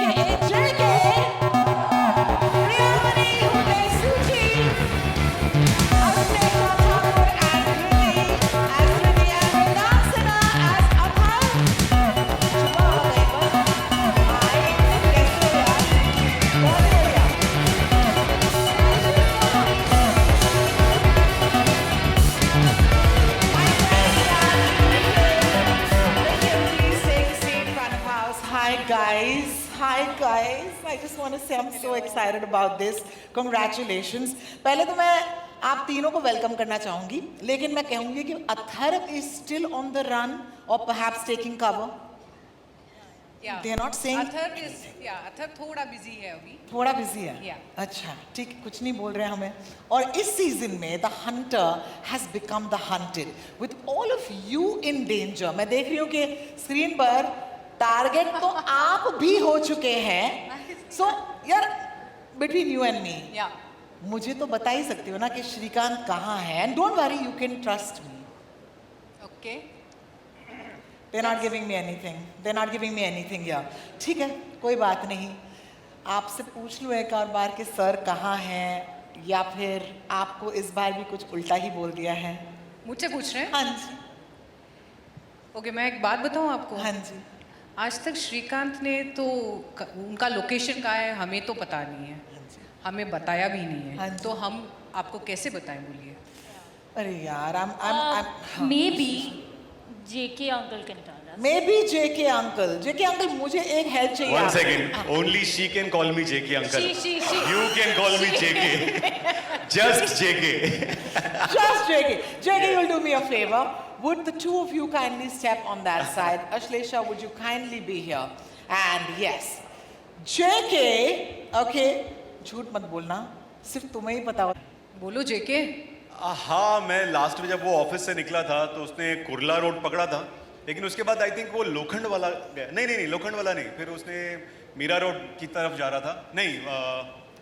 aka JK, Priyamani, who plays Suchi, Ashley Thakur and Riddhi as Riddhi, and Vedasana as Athar. Chupa हो गई बस। हाँ, एक दिन कैसे हो यार? बहुत बढ़िया। Hi guys, hi guys. I just want to say I'm so excited about this. Congratulations. पहले तो मैं आप तीनों को वेलकम करना चाहूंगी, लेकिन मैं कहूंगी कि Athar is still on the run or perhaps taking cover. Yeah. They are not saying. Athar थोड़ा बिजी है अभी. थोड़ा बिजी है. Yeah. अच्छा, ठीक, कुछ नहीं बोल रहे हैं हमें. और इस सीजन में the hunter has become the hunted with all of you in danger. मैं देख रही हूँ कि स्क्रीन पर टारगेट तो आप भी हो चुके हैं. So यार, between you and me, Yeah. मुझे तो बता ही सकती हो ना कि श्रीकांत कहाँ है. And don't worry, you can trust me. Okay. They're not giving me anything. They're not giving me anything here. ठीक है, कोई बात नहीं. आपसे पूछ लूँ एक और बार कि सर कहाँ हैं, या फिर आपको इस बार भी कुछ उल्टा ही बोल दिया है. मुझसे पूछ रहे हैं? हाँ जी. ओके, मैं एक बात बताऊँ आपको. हाँ जी. आज तक श्रीकांत ने तो उनका लोकेशन कहाँ है हमें तो पता नहीं है. हमें बताया भी नहीं हाँ है. जी. तो हम आपको कैसे बताएं, बोलिए. अरे यार, I'm maybe JK uncle can tell us. Maybe JK uncle. JK uncle, मुझे एक हेल्प चाहिए. One आपसे. second. Only she can call me JK uncle. She. You can call me JK. Just JK. Just JK. JK, you'll do me a favor. Would the two of you kindly step on that side? Ashlesha, would you kindly be here? And yes, JK, okay, झूठ मत बोलना, सिर्फ तुम्हें ही पता हो. बोलो जेके. हाँ, मैं लास्ट में जब वो ऑफिस से निकला था तो उसने कुर्ला रोड पकड़ा था, लेकिन उसके बाद आई थिंक वो लोखंड वाला गया. नहीं, लोखंड वाला नहीं, फिर उसने मीरा रोड की तरफ जा रहा था. नहीं,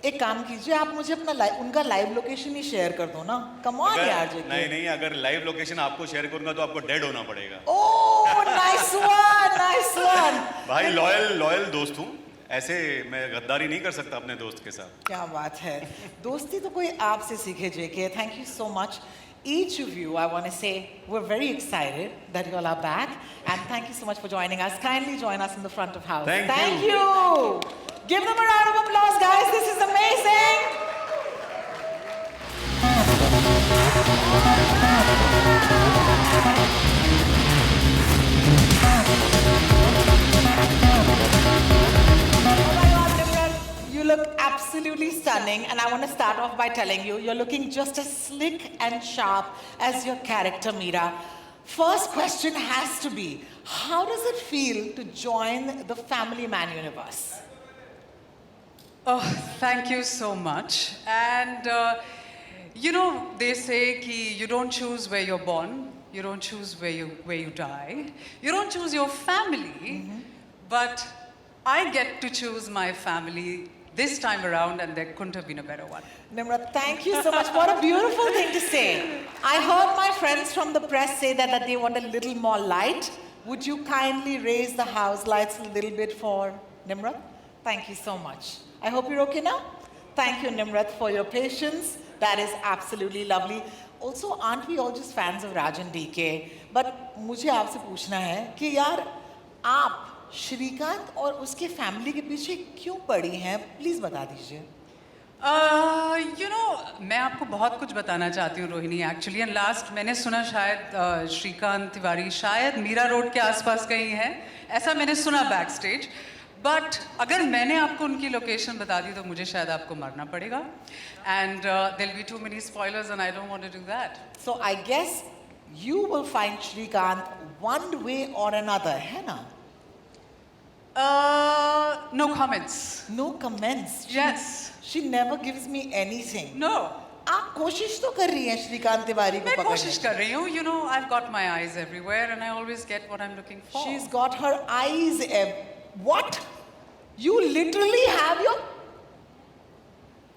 एक काम कीजिए, आप मुझे अपना उनका लाइव लोकेशन ही शेयर कर दो ना. कम ऑन यार JK. नहीं, अगर लाइव लोकेशन आपको शेयर करूंगा तो आपको डेड होना पड़ेगा. ओह, नाइस वन. भाई, लॉयल दोस्त हूँ, ऐसे मैं गद्दारी नहीं कर सकता अपने दोस्त के साथ. क्या बात है. दोस्ती तो कोई आपसे सीखे JK. Thank you so much. Each of you, I want to say, we're very excited that you all are back, and thank you so much for joining us. Kindly join us in the front of house. Thank you. Give them a round of applause, guys. This is amazing. You look absolutely stunning, and I want to start off by telling you, you're looking just as slick and sharp as your character, Meera. First question has to be, how does it feel to join the Family Man universe? Oh, thank you so much. And you know, they say ki you don't choose where you're born, you don't choose where you die, you don't choose your family, but I get to choose my family this time around, and there couldn't have been a better one. Nimrat, thank you so much. What a beautiful thing to say. I heard my friends from the press say that they want a little more light. Would you kindly raise the house lights a little bit for Nimrat? Thank you so much. I hope you're okay now. Thank you, Nimrat, for your patience. That is absolutely lovely. Also, aren't we all just fans of Raj and DK? But मुझे आपसे पूछना है कि यार आप श्रीकांत और उसके family के पीछे क्यों पड़ी हैं? प्लीज बता दीजिए. You know, मैं आपको बहुत कुछ बताना चाहती हूँ रोहिणी एक्चुअली. एंड लास्ट मैंने सुना शायद श्रीकांत तिवारी शायद मीरा रोड के आसपास कहीं है, ऐसा मैंने सुना बैक स्टेज. बट अगर मैंने आपको उनकी लोकेशन बता दी तो मुझे शायद आपको मरना पड़ेगा. And there'll be too many spoilers and I don't want to do that. So I guess you will find Shrikant one way or another, है ना? No comments. No comments. Yes. She never gives me anything. No. आप कोशिश तो कर रही हैं श्रीकांत तिवारी को मैं पकड़ने कोशिश कर रही हूँ. You know, I've got my eyes everywhere and I always get what I'm looking for. She's got her eyes. What? You literally have your.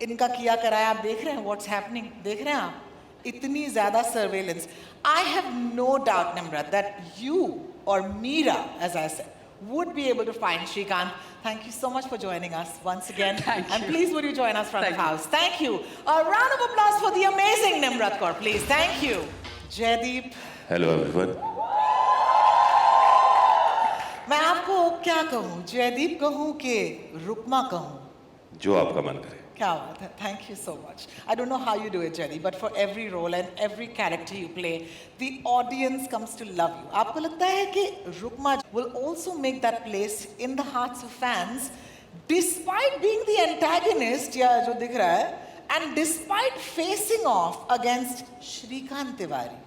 इनका किया कराया आप देख रहे हैं. What's happening? देख रहे हैं आप? इतनी ज़्यादा surveillance. I have no doubt, Nimrat, that you or Meera, as I said, would be able to find Shrikant. Thank you so much for joining us once again. Thank And you. please would you join us front of Thank you. house. Thank you. A round of applause for the amazing Nimrat Kaur, please. Thank you. Jaideep, Hello everyone. मैं आपको क्या कहूँ, जयदीप कहूँ कि रुकमा कहूँ? जो आपका मन करे. क्या बात है. Thank you so much. I don't know how you do it, Jaideep, but for every role and every character you play, the audience comes to love you. आपको लगता है कि Rukma will also make that place in the hearts of fans, despite being the antagonist या जो दिख रहा है, and despite facing off against Shrikant Tiwari.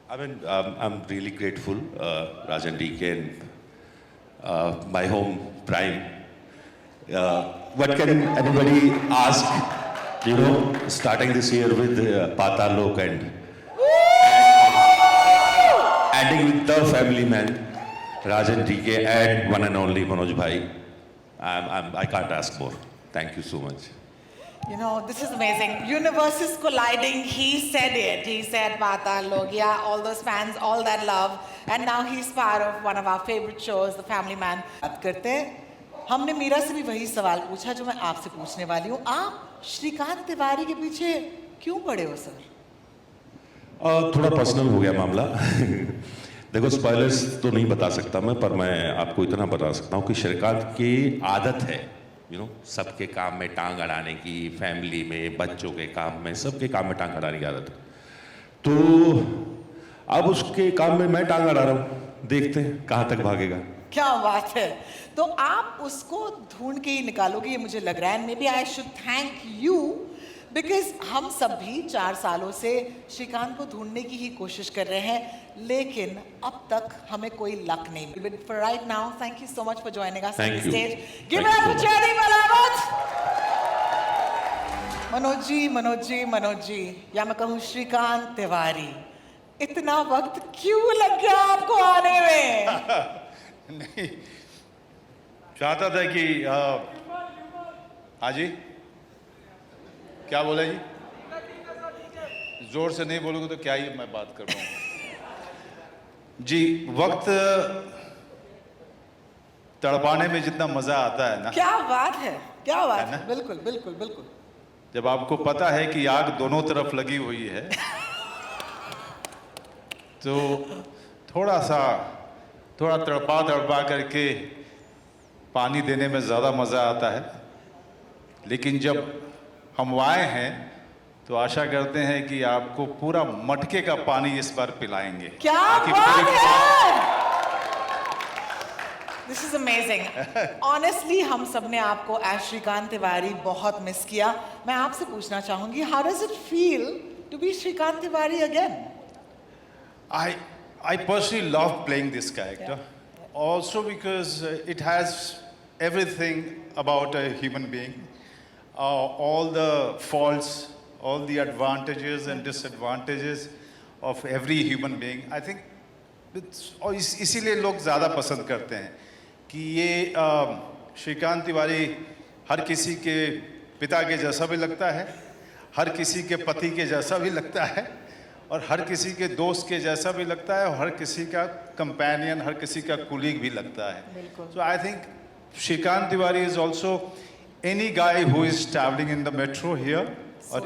I mean, I'm really grateful, Rajan DK and my home Prime. What can anybody ask? You know, starting this year with Patal Lok and ending with the family man, Rajan DK and one and only Manoj Bhai. I can't ask more. Thank you so much. You know, this is amazing. Universes colliding. He said it. He said Patal Lok, yeah, all those fans, all that love. And now he's part of one of our favorite shows, The Family Man. बात करते हैं. हमने मीरा से भी वही सवाल पूछा जो मैं आपसे पूछने वाली हूँ. आप श्रीकांत तिवारी के पीछे क्यों पड़े हो सर? थोड़ा पर्सनल हो गया मामला. देखो स्पॉयलर्स तो नहीं बता सकता मैं, पर मैं आपको इतना बता सकता हूँ कि श्रीकांत की आदत है, यू नो, सबके काम में टांग अड़ाने की, फैमिली में, बच्चों के काम में, सबके काम में टांग अड़ाने की आदत है. तो अब उसके काम में मैं टांग अड़ा रहा हूँ. देखते हैं कहाँ तक भागेगा. क्या बात है. तो आप उसको ढूंढ के ही निकालोगे ये मुझे लग रहा है. Maybe I should thank you because हम सब भी 4 सालों से श्रीकांत को ढूंढने की ही कोशिश कर रहे हैं, लेकिन अब तक हमें कोई लक नहीं मिली. But for right now thank you so much for joining us on the Thank you. Stage. Give Thank it you up so for much. Jaideep Ahlawat. Manoj ji, या मैं कहूँ श्रीकांत तिवारी, इतना वक्त क्यों लग गया आपको आने में? नहीं, चाहता था कि हाँ जी, क्या बोला जी? जोर से नहीं बोलोगे तो क्या ही मैं बात कर पाऊंगा जी. वक्त तड़पाने में जितना मजा आता है ना, क्या बात है, क्या बात है ना? है. बिल्कुल बिल्कुल बिल्कुल. जब आपको पता है कि आग दोनों तरफ लगी हुई है तो थोड़ा तड़पा करके पानी देने में ज़्यादा मज़ा आता है. लेकिन जब हम आए हैं तो आशा करते हैं कि आपको पूरा मटके का पानी इस बार पिलाएंगे. क्या ताकि बात पूरी है. This is amazing. Honestly, हम सबने आपको एज श्रीकांत तिवारी बहुत मिस किया. मैं आपसे पूछना चाहूंगी, how does it feel to be Shrikant Tiwari again? I personally love playing this character. Also because it has everything about a human being. All the faults, all the advantages and disadvantages of every human being. I think और इसीलिए लोग ज़्यादा पसंद करते हैं कि ये श्रीकांत तिवारी हर किसी के पिता के जैसा भी लगता है, हर किसी के पति के जैसा भी लगता है, और हर किसी के दोस्त के जैसा भी लगता है, और हर किसी का कंपेनियन, हर किसी का कुलीग भी लगता है. So I think Shrikant Tiwari is also any guy who is travelling in the metro here, or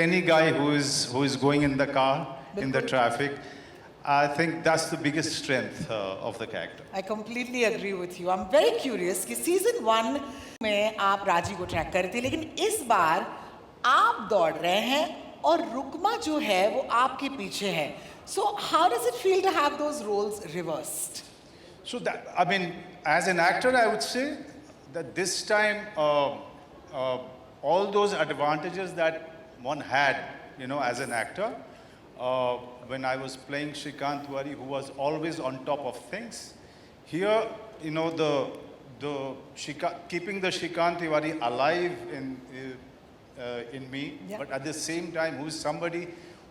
any guy who is going in the car, in the traffic. I think that's the biggest strength of the character. I completely agree with you. I'm very curious कि season 1 में आप राजी को track कर रहे थे, लेकिन इस बार आप दौड़ रहे हैं और रुकमा जो है वो आपके पीछे है. So how does it feel to have those roles reversed? So that, I mean, as an actor, I would say that this time all those advantages that one had, you know, as an actor, when I was playing Shrikant Tiwari, who was always on top of things, here, you know, keeping the Shrikant Tiwari alive in me, Yeah. but at the same time, who is somebody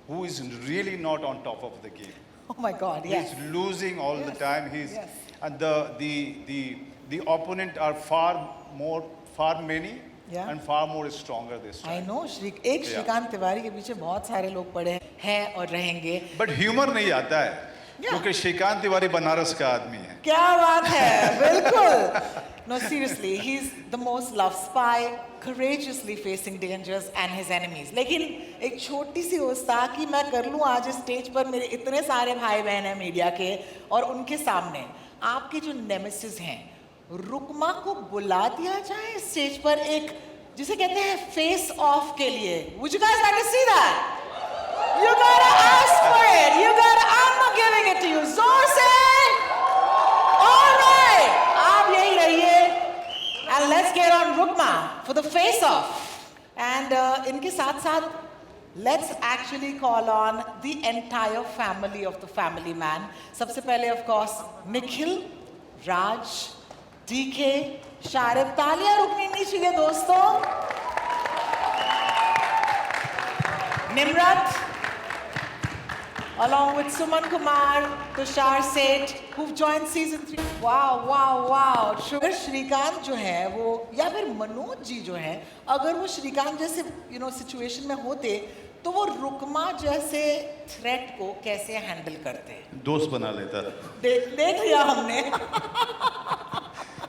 who is really not on top of the game. Oh my God, yes. He's losing all the Yes, time. He's yes. and the opponent are far many Yeah. and far more stronger this I time. know. Shrikant Tiwari के पीछे बहुत सारे लोग पड़े हैं और रहेंगे. But humor नहीं आता है. क्योंकि श्रीकांत तिवारी बनारस का आदमी है. क्या बात है, बिल्कुल. No, seriously, he's the most loved spy, courageously facing dangers and his enemies. लेकिन एक छोटी सी होता कि मैं कर लूँ आज स्टेज पर मेरे इतने सारे भाई बहन हैं मीडिया के और उनके सामने आपके जो नेमेसिस हैं, रुकमा को बुला दिया जाए स्टेज पर एक जिसे कहते हैं फेस ऑफ के लिए. Would you guys like to see that? You gotta ask for it. You gotta. I'm not giving it to you. जोर से. All right. आप यही रहिए. And let's get on Rukma for the face off. And इनके साथ साथ let's actually call on the entire family of the family man. सबसे पहले of course Nikhil, Raj, DK, Sharib. तालियां रुकनी नहीं चाहिए दोस्तों. Nimrat, along with Suman Kumar, Tushar Seth, who've joined season 3. Wow, wow, wow. अगर श्रीकांत जो है वो या फिर मनोज जी जो है, अगर वो श्रीकांत जैसे सिचुएशन में होते तो वो रुकमा जैसे थ्रेट को कैसे हैंडल करते? दोस्त बना लेता. देख लिया हमने.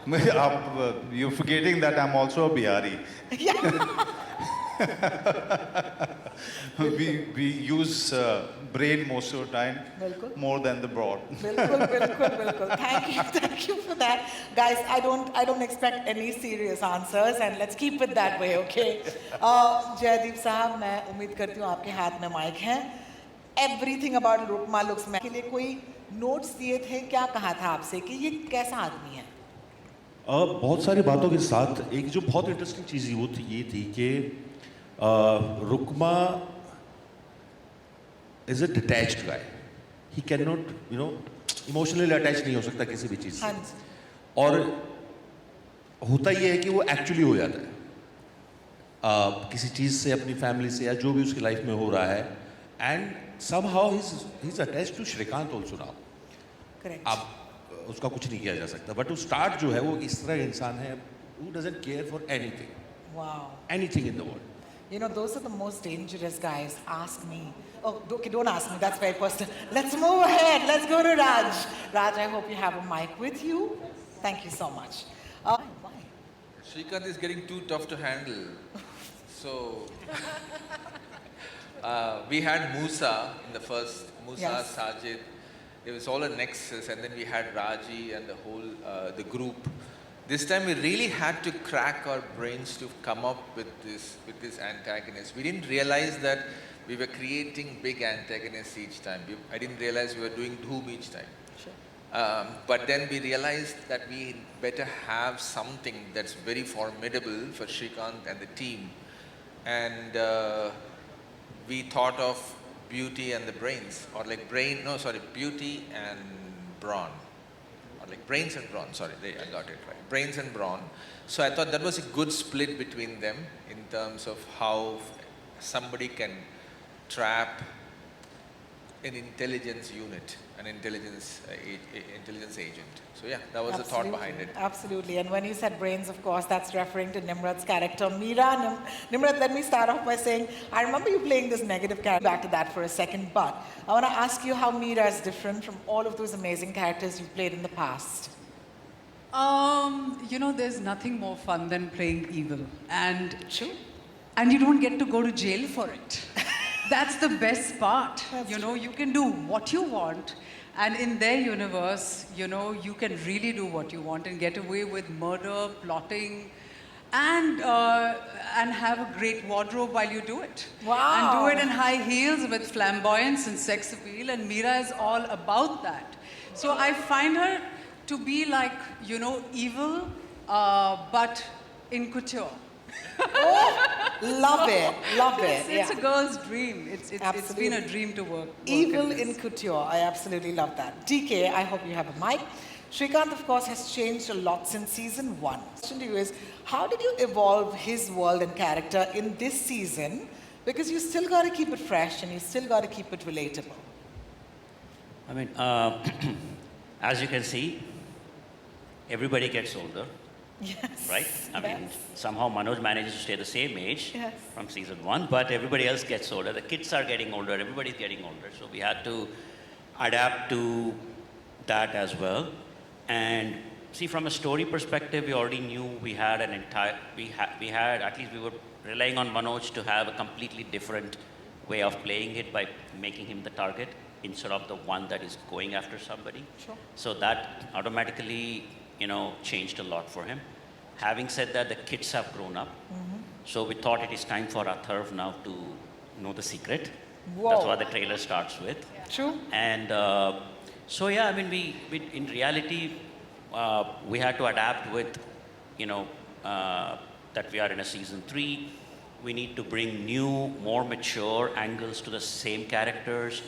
आप you're forgetting that I'm also a Bihari. we use brain most of the time, बिल्कुल. more than the broad. बिल्कुल. Thank you for that, guys. I don't expect any serious answers, and let's keep it that way, okay? Jaideep साहब, मैं उम्मीद करती हूँ आपके हाथ में माइक है. Everything about रुकमा looks के लिए कोई नोट्स दिए थे, क्या कहा था आपसे कि ये कैसा आदमी है? बहुत सारी बातों के साथ एक जो बहुत इंटरेस्टिंग चीज़ ये थी कि Rukma is a detached guy. He can not emotionally attach नहीं हो सकता किसी भी चीज़ से. और होता ये है कि वो एक्चुअली हो जाता है किसी चीज़ से, अपनी फैमिली से या जो भी उसकी लाइफ में हो रहा है. And somehow he's attached to Shrikant also now. Correct. आप उसका कुछ नहीं किया जा सकता. बट वो स्टार्ट जो है वो इस तरह इंसान है who doesn't care for anything. Wow. Anything in the world. You know, those are the most dangerous guys. Ask me. Oh, okay, don't ask me. That's very personal. Let's move ahead. Let's go to Raj. Raj, I hope you have a mic with you. Thank you so much. Why? Srikanth is getting too tough to handle. So, we had Musa in the first. Musa, Yes. Sajid. It was all a nexus, and then we had Raji and the whole the group. This time we really had to crack our brains to come up with this antagonist. We didn't realize that we were creating big antagonists each time. I didn't realize we were doing Doom each time. Sure. But then we realized that we better have something that's very formidable for Srikanth and the team. And we thought of Beauty and the Brains, or like Beauty and Brawn. Like Brains and Brawn, sorry, I got it right. Brains and Brawn. So I thought that was a good split between them in terms of how somebody can trap an intelligence unit, an intelligence agent. So yeah, that was the thought behind it. Absolutely. And when you said brains, of course, that's referring to Nimrat's character. Nimrat, let me start off by saying, I remember you playing this negative character. Back to that for a second, but I want to ask you how Meera is different from all of those amazing characters you've played in the past. There's nothing more fun than playing evil. And True. And you don't get to go to jail for it. That's the best part. You can do what you want. And in their universe, you can really do what you want and get away with murder, plotting, and have a great wardrobe while you do it. Wow. And do it in high heels with flamboyance and sex appeal. And Meera is all about that. So I find her to be like, evil, but in couture. Love it. It's a girl's dream. It's been a dream to work Evil in in this. couture. I absolutely love that. DK, I hope you have a mic. Srikanth, of course, has changed a lot since season 1. The question to you is, how did you evolve his world and character in this season? Because you still got to keep it fresh and you still got to keep it relatable. I mean, as you can see, everybody gets older. Yes. Right? I mean, somehow Manoj manages to stay the same age Yes. from season 1, but everybody else gets older. The kids are getting older, everybody's getting older. So we had to adapt to that as well. And see, from a story perspective, we already knew we had an entire, we had, at least we were relying on Manoj to have a completely different way of playing it by making him the target instead of the one that is going after somebody. Sure. So that automatically, changed a lot for him. Having said that, the kids have grown up. So we thought it is time for Atharv now to know the secret. Whoa. That's what the trailer starts with. True. And so yeah, I mean, we in reality, we had to adapt with, that we are in a season 3. We need to bring new, more mature angles to the same characters,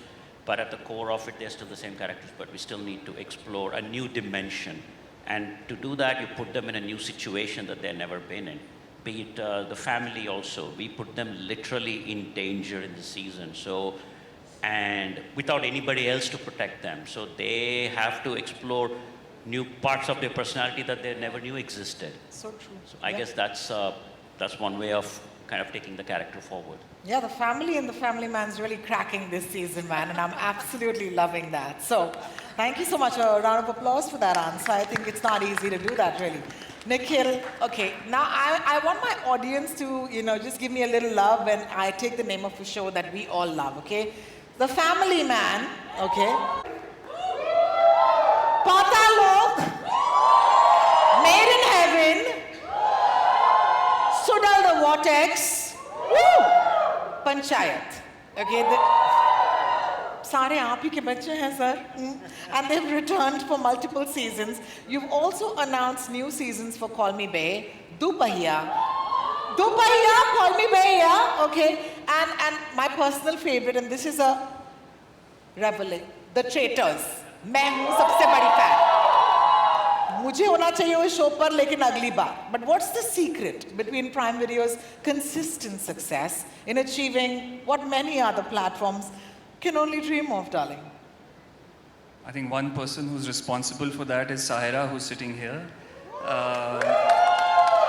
but at the core of it, they're still the same characters, but we still need to explore a new dimension. And to do that, you put them in a new situation that they've never been in. Be it the family also. We put them literally in danger in the season. So, and without anybody else to protect them. So they have to explore new parts of their personality that they never knew existed. So true. So I guess that's one way of kind of taking the character forward. Yeah, the family and the family man's really cracking this season, man, and I'm absolutely loving that. So, thank you so much. A round of applause for that answer. I think it's not easy to do that, really. Nikhil, okay, now I want my audience to, just give me a little love when I take the name of a show that we all love, okay? The Family Man, okay? Patalok, Made in Heaven, Sudal the Vortex, woo! Panchayat. Okay, सारे आप ही के बच्चे हैं sir, and they've returned for multiple seasons. You've also announced new seasons for Call Me Bay, Dupahiya, Call Me Bay, yeah, okay, and my personal favorite, and this is a reveling, The Traitors. मैं हूँ सबसे बड़ी fan. मुझे होना चाहिए उस show पर लेकिन अगली बार. But what's the secret between Prime Video's consistent success in achieving what many other platforms can only dream of, darling? I think one person who's responsible for that is Sahira, who's sitting here.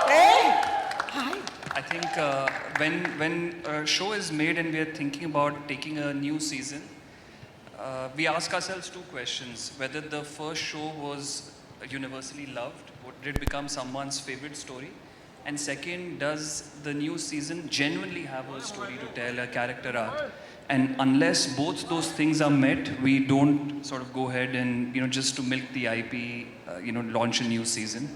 Hey! Hi. I think when a show is made and we are thinking about taking a new season, we ask ourselves two questions. Whether the first show was universally loved, did it become someone's favorite story? And second, does the new season genuinely have a story to tell, a character arc? And unless both those things are met, we don't sort of go ahead and, just to milk the IP, launch a new season.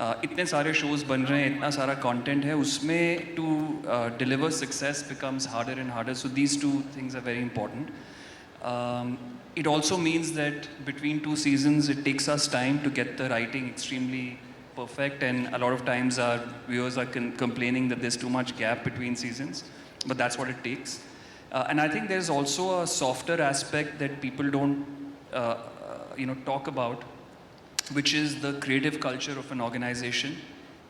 इतने सारे shows बन रहे हैं, इतना सारा content है, उसमें to deliver success becomes harder and harder. So these two things are very important. It also means that between two seasons, it takes us time to get the writing extremely perfect, and a lot of times our viewers are complaining that there's too much gap between seasons, but that's what it takes. And I think there's also a softer aspect that people don't, talk about, which is the creative culture of an organization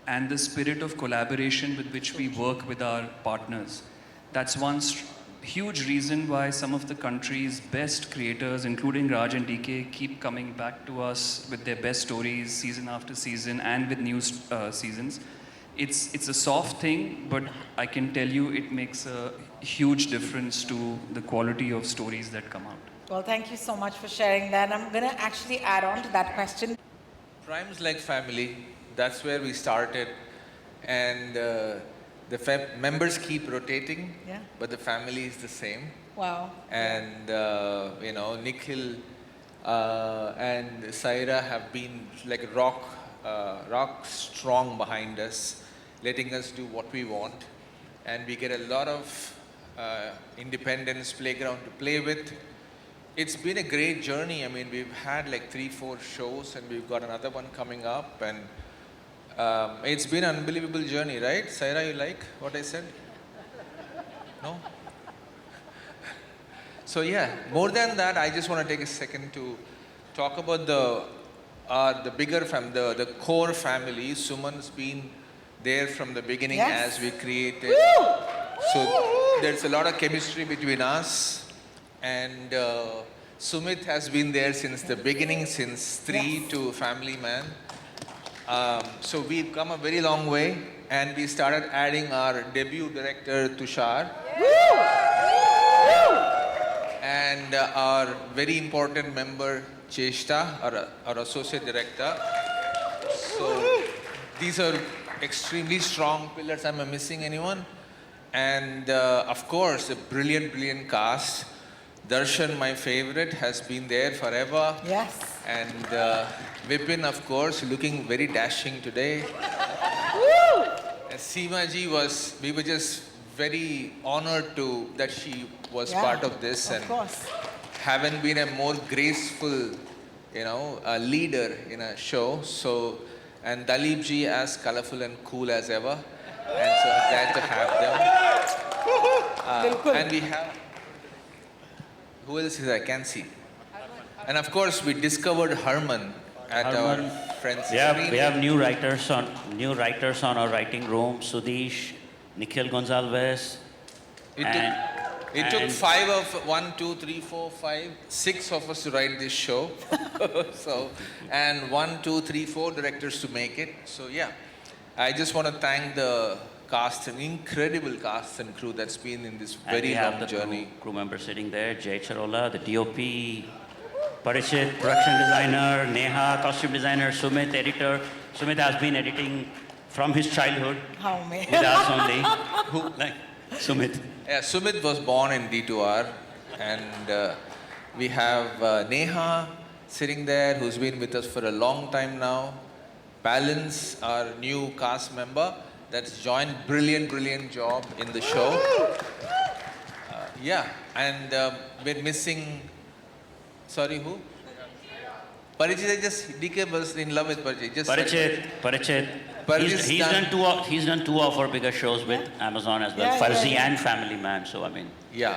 and the spirit of collaboration with which we work with our partners. That's one huge reason why some of the country's best creators, including Raj and DK, keep coming back to us with their best stories season after season and with new seasons. It's a soft thing, but I can tell you it makes a huge difference to the quality of stories that come out. Well, thank you so much for sharing that. I'm going to actually add on to that question. Prime's like family. That's where we started. And the members keep rotating, Yeah. but the family is the same. Wow. And, Nikhil and Saira have been like rock strong behind us, letting us do what we want. And we get a lot of independence playground to play with. It's been a great journey. I mean, we've had like 3-4 shows and we've got another one coming up, and it's been an unbelievable journey, right? Saira, you like what I said? No? So yeah, more than that, I just want to take a second to talk about the bigger the core family. Suman's been there from the beginning. Yes. As we created. Woo! So there's a lot of chemistry between us. And Sumit has been there since the beginning, since 3 to Family Man. So we've come a very long way, and we started adding our debut director, Tushar. and our very important member Cheshta, our associate director. So these are extremely strong pillars. Am I missing anyone? And of course, a brilliant cast. Darshan, my favorite, has been there forever. Yes. And Vipin, of course, looking very dashing today. And Seema ji we were just very honored that she was part of this. Of And course. haven't been a more graceful, a leader in a show. So, and Dalip ji as colorful and cool as ever. And so glad to have them. And we have, who else is I can see? And of course, we discovered Harman at Harman. our friend's We have new writers on our writing room. Sudesh, Nikhil Gonzalez. It took 6 of us to write this show. So, and 1, 2, 3, 4 directors to make it. So yeah, I just want to thank the cast, an incredible cast and crew that's been in this And we very have long the journey. crew member sitting there, Jay Charola, the DOP, Parishit, production designer, Neha, costume designer, Sumit, editor. Sumit has been editing from his childhood How many? with us only. Sumit. Yeah, Sumit was born in D2R, and we have Neha sitting there, who's been with us for a long time now. Balance, our new cast member, that's joined brilliant job in the show. Yeah, and we're missing. Sorry, who? Parichet, DK was in love with Parichet. Parishit. Parishit's He's done two of our bigger shows with Amazon as well, Farzi and Family Man. So I mean,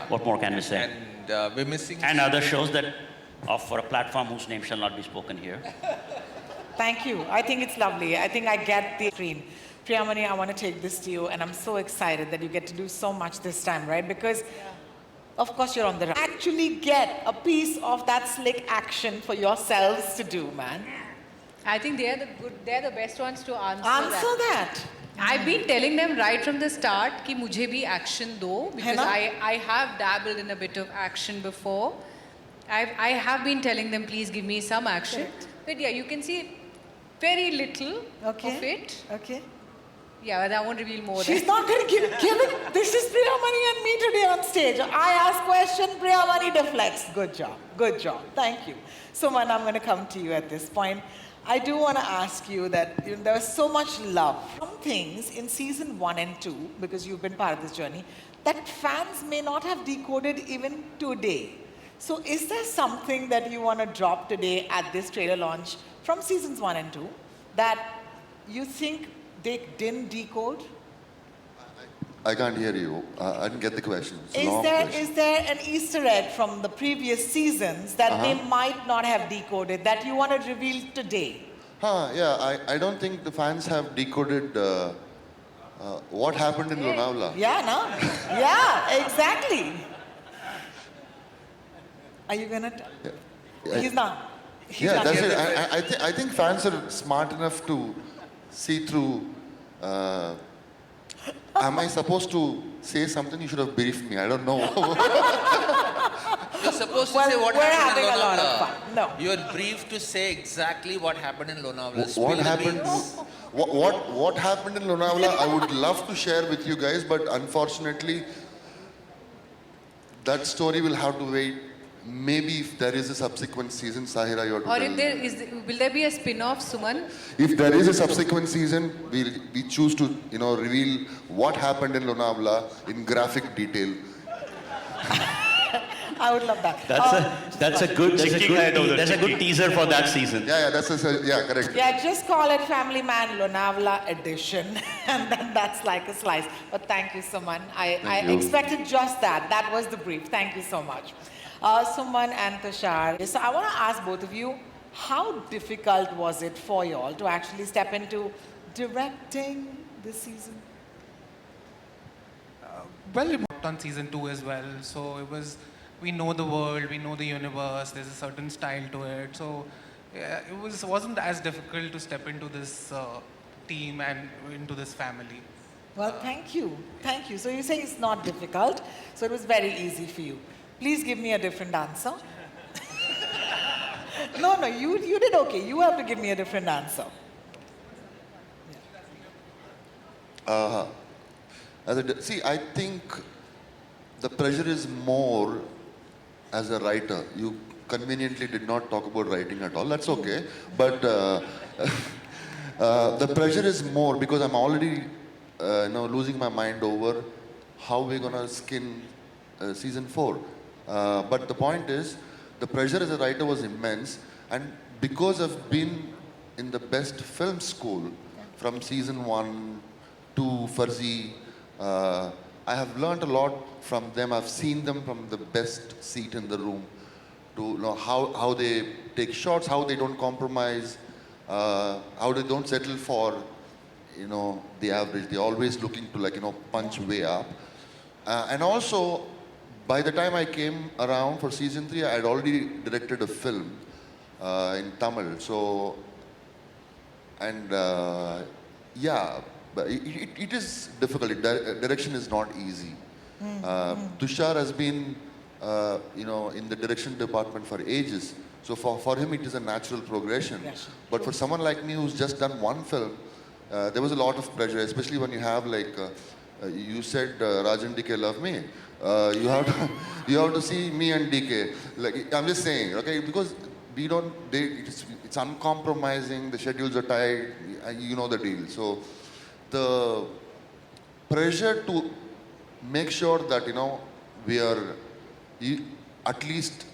what more can we say? And we're missing. And other shows that offer a platform whose name shall not be spoken here. Thank you. I think it's lovely. I think I get the screen. Priyamani, I want to take this to you, and I'm so excited that you get to do so much this time, right? Because, of course, you're on the run. Actually get a piece of that slick action for yourselves to do, man. I think they're the best ones to answer Answer that. I've been telling them right from the start कि मुझे भी action दो, because I have dabbled in a bit of action before. I have been telling them, please give me some action. But yeah, you can see very little of it. Okay. Yeah, but I won't reveal more. She's not going to give it. This is Priyamani and me today on stage. I ask question, Priyamani deflects. Good job. Thank you. Suman, I'm going to come to you at this point. I do want to ask you that there was so much love. Some things in season 1 and 2, because you've been part of this journey, that fans may not have decoded even today. So is there something that you want to drop today at this trailer launch from seasons 1 and 2 that you think they didn't decode? I can't hear you. I didn't get the question. It's a Is long there question. an Easter egg from the previous seasons that they might not have decoded that you want to reveal today? Yeah, I don't think the fans have decoded what happened in Lonavala. Yeah, no? Yeah, exactly. Are you gonna? He's not. He's not That's here. it. I think fans are smart enough to see through. Am I supposed to say something? You should have briefed me. I don't know. You're supposed to Well, say what we're happened in having a lot of Lonavala. fun. No. You're briefed to say exactly what happened in Lonavala. What Spill the happened? beans. What happened in Lonavala? I would love to share with you guys, but unfortunately, that story will have to wait. Maybe if there is a subsequent season, Sahira, you have to Or tell if will there be a spin-off, Suman? If there is a subsequent season, we choose to reveal what happened in Lonavala in graphic detail. I would love that. That's a good teaser for that season. Yeah, correct. Yeah, just call it Family Man Lonavala edition, and then that's like a slice. But thank you, Suman. I you. expected just that. That was the brief. Thank you so much. Suman and Tushar. So I want to ask both of you, how difficult was it for you all to actually step into directing this season? Well, we worked on season 2 as well, so it was, we know the world, we know the universe, there's a certain style to it, so yeah, it wasn't as difficult to step into this team and into this family. Well, thank you. Thank you. So you say it's not difficult, so it was very easy for you. Please give me a different answer. No, you did okay. You have to give me a different answer. See, I think the pressure is more as a writer. You conveniently did not talk about writing at all. That's okay. But the pressure is more because I'm already losing my mind over how we're going to skin season 4. But the point is, the pressure as a writer was immense. And because I've been in the best film school from season 1 to Farzi, I have learned a lot from them. I've seen them from the best seat in the room to know how they take shots, how they don't compromise, how they don't settle for, the average. They're always looking to punch way up. And also, by the time I came around for season 3, I had already directed a film in Tamil. So, and yeah, but it is difficult. Direction is not easy. Tushar has been, in the direction department for ages. So for him, it is a natural progression. Yes. But for someone like me who's just done one film, there was a lot of pressure, especially when you have you said Rajan DK love me. You have to see me and DK. I'm just saying, okay, because we don't. It's uncompromising. The schedules are tight. You know the deal. So the pressure to make sure that we are at least